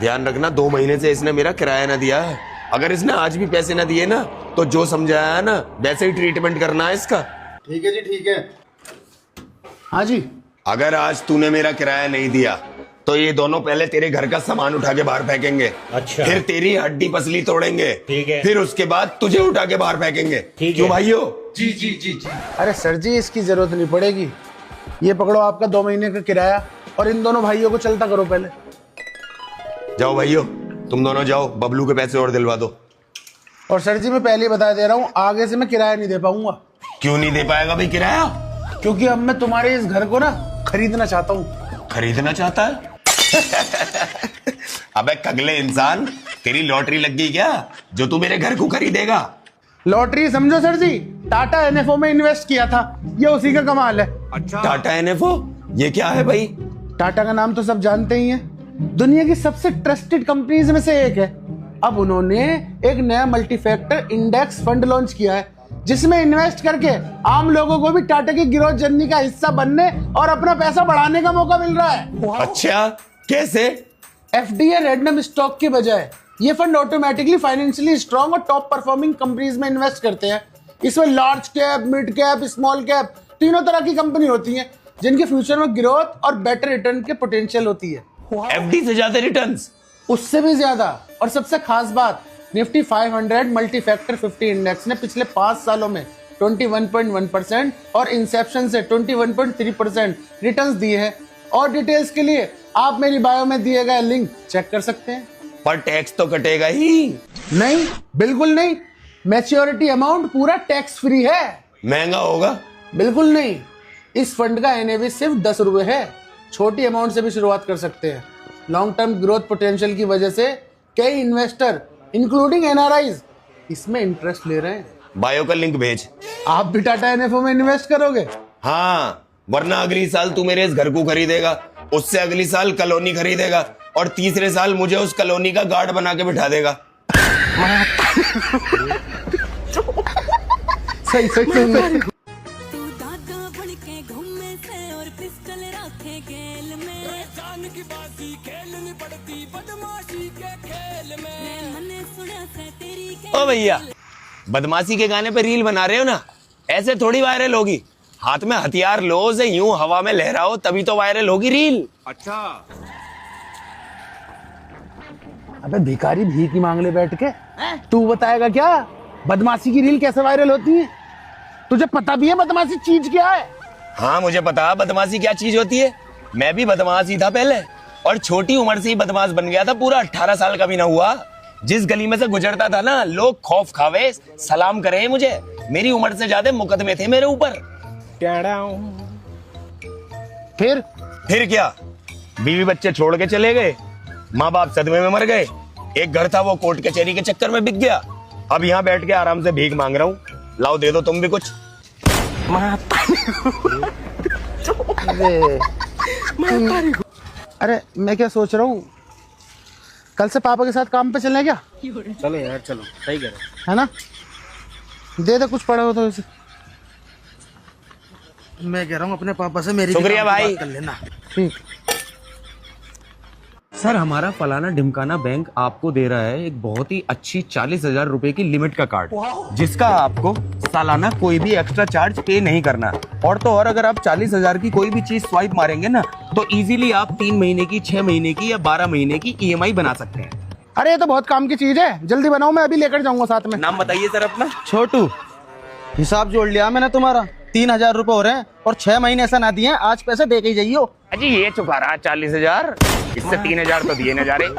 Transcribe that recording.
ध्यान रखना 2 महीने से इसने मेरा किराया ना दिया है। अगर इसने आज भी पैसे ना दिए ना तो जो समझाया है ना वैसे ही ट्रीटमेंट करना है इसका। ठीक है जी, ठीक है। हाँ जी। अगर आज तूने मेरा किराया नहीं दिया तो ये दोनों पहले तेरे घर का सामान उठा के बाहर फेंकेंगे। अच्छा। फिर तेरी हड्डी पसली तोड़ेंगे। ठीक है। फिर उसके बाद तुझे उठा के बाहर फेंकेंगे। ठीक क्यों है भाइयों? जी जी जी जी। अरे सर जी, इसकी जरूरत नहीं पड़ेगी। ये पकड़ो आपका 2 महीने का किराया और इन दोनों भाइयों को चलता करो पहले। जाओ भाइयों, तुम दोनों जाओ, बबलू के पैसे और दिलवा दो। और सर जी, मैं पहले ही बता दे रहा हूँ, आगे से मैं किराया नहीं दे पाऊंगा। क्यों नहीं दे पाएगा भाई किराया? क्योंकि अब मैं तुम्हारे इस घर को ना खरीदना चाहता हूँ। खरीदना चाहता है? अबे कगले इंसान, तेरी लॉटरी लग गई क्या जो तू मेरे घर को खरीदेगा? लॉटरी समझो सर जी, टाटा एनएफओ में इन्वेस्ट किया था, ये उसी का कमाल है। अच्छा। टाटा एनएफओ ये क्या है भाई? टाटा का नाम तो सब जानते ही हैं, दुनिया की सबसे ट्रस्टेड कंपनीज में से एक है। अब उन्होंने एक नया multi factor index fund launch किया है जिसमें इन्वेस्ट करके आम लोगों को भी टाटा की ग्रोथ जर्नी का हिस्सा बनने और अपना पैसा बढ़ाने का मौका मिल रहा है। अच्छा, कैसे? एफडीए रेंडम स्टॉक के बजाय ये फंड ऑटोमेटिकली फाइनेंशियली स्ट्रांग और टॉप परफॉर्मिंग कंपनीज में इन्वेस्ट करते हैं। इसमें large cap, mid cap, small cap तीनों तरह की कंपनी होती हैं जिनके फ्यूचर में ग्रोथ और बेटर रिटर्न के पोटेंशियल होती है। एफडी से ज्यादा रिटर्न्स? उससे भी ज्यादा। और सबसे खास बात, निफ्टी 500 मल्टी फैक्टर 50 इंडेक्स ने पिछले 5 सालों में 21.1% और इंसेप्शन से 21.3% रिटर्न्स दिए हैं। और डिटेल्स के लिए आप मेरी बायो में दिए गए लिंक चेक कर सकते हैं। पर टैक्स तो कटेगा ही? नहीं, बिल्कुल नहीं। मैच्योरिटी अमाउंट पूरा टैक्स फ्री है। महंगा होगा? बिल्कुल नहीं। इस फंड का एनएवी सिर्फ 10 रुपए है। छोटी अमाउंट से भी शुरुआत कर सकते हैं। लॉन्ग टर्म ग्रोथ पोटेंशियल की वजह से कई इन्वेस्टर इंक्लूडिंग एनआरआईज इसमें इंटरेस्ट ले रहे हैं। बायो का लिंक भेज। आप भी टाटा एनएफओ में इन्वेस्ट करोगे? हाँ, वरना अगली साल तू मेरे इस घर को खरीदेगा, उससे अगली साल कॉलोनी खरीदेगा और तीसरे साल मुझे उस कॉलोनी का गार्ड बना के बिठा देगा। सही सही सही। ओ भैया, बदमाशी के गाने पे रील बना रहे हो ना, ऐसे थोड़ी वायरल होगी। हाथ में हथियार लो, से यूं हवा में लहराओ, तभी तो वायरल होगी रील। अच्छा। अबे भिखारी भीख ही मांग ले बैठ के, तू बताएगा क्या बदमाशी की रील कैसे वायरल होती है? तुझे पता भी है बदमाशी चीज क्या है? हाँ, मुझे पता है बदमाशी क्या चीज होती है। मैं भी बदमाश ही था पहले, और छोटी उम्र से ही बदमाश बन गया था। पूरा 18 साल का भी ना हुआ। जिस गली में से गुजरता था ना, लोग खौफ खावे सलाम करे मुझे। मेरी उम्र से ज्यादा मुकदमे थे मेरे ऊपर। फिर क्या, बीवी बच्चे छोड़ के चले गए, माँ बाप सदमे में मर गए, एक घर था वो कोर्ट कचहरी के चक्कर में बिक गया। अब यहाँ बैठ के आराम से भीख मांग रहा हूँ। लाओ दे दो तुम भी कुछ। अरे मैं क्या सोच रहा हूँ, कल से पापा के साथ काम पे चलने क्या? चलो यार, चलो, सही कह रहे हो। है ना? दे दे कुछ पड़ा हो तो इसे। मैं कह रहा हूँ अपने पापा से मेरी शुक्रिया भाई। कर लेना। ठीक। सर, हमारा फलाना ढिमकाना बैंक आपको दे रहा है एक बहुत ही अच्छी 40,000 रुपए की लिमिट का कार्ड, जिसका आपको सालाना कोई भी एक्स्ट्रा चार्ज पे नहीं करना। और तो और, अगर आप 40,000 की कोई भी चीज स्वाइप मारेंगे ना, तो इजीली आप 3 महीने की, 6 महीने की या 12 महीने की ईएमआई बना सकते हैं। अरे ये तो बहुत काम की चीज है, जल्दी बनाओ, मैं अभी लेकर जाऊंगा साथ में। नाम बताइए सर अपना। छोटू, हिसाब जोड़ लिया मैंने तुम्हारा। 3,000 रुपए हो रहे हैं और 6 महीने ऐसा ना दिए, आज पैसे दे के ही जाइयो। अजी ये चुका रहा 40,000, इससे 3,000 तो दिए न जा रहे।